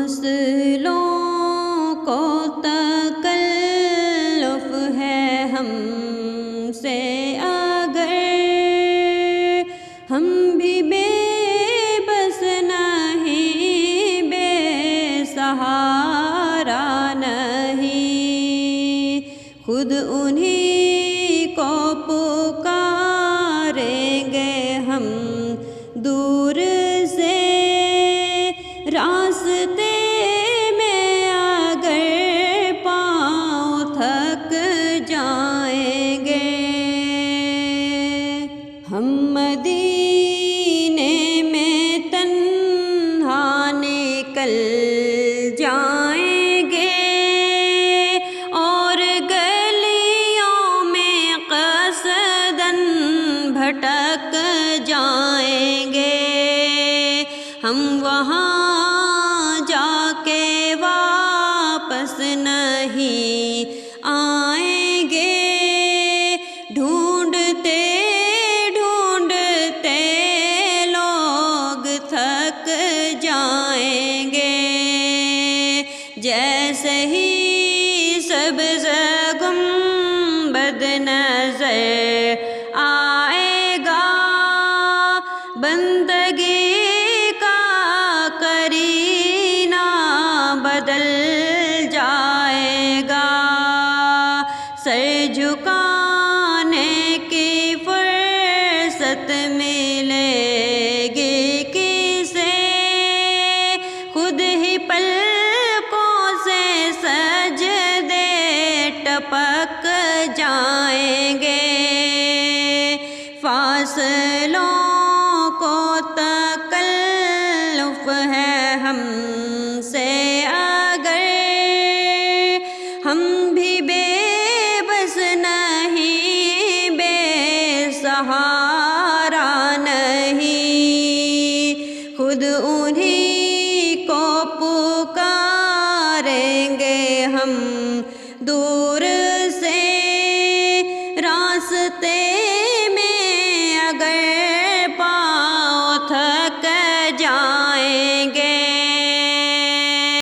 فاصلوں کو تکلف ہے ہم سے اگر، ہم بھی بے بس نہیں، بے سہارا نہیں، خود انہی کو پکاریں گے ہم دور سے، راستے میں اگر پاؤں تھک جائیں گے، ہم مدینے میں تنہا نکل جائیں گے، اور گلیوں میں قصداً بھٹک جائیں گے، ہم وہاں جا کے واپس نہیں آئیں گے، ڈھونڈتے ڈھونڈتے لوگ تھک جائیں گے، جیسے ہی سبز گنبد نظر آئے گا، بندگی کا کرینہ بدل جائے گا، سر جھکانے کی فرصت ملے گی کسے، خود ہی پلکوں سے سجدے ٹپک جائیں گے، فاصلوں کو تکلف ہے ہم سے اگر، ہم بھی بے بس نہیں، بے سہارا نہیں، خود انہی کو پکاریں گے ہم دور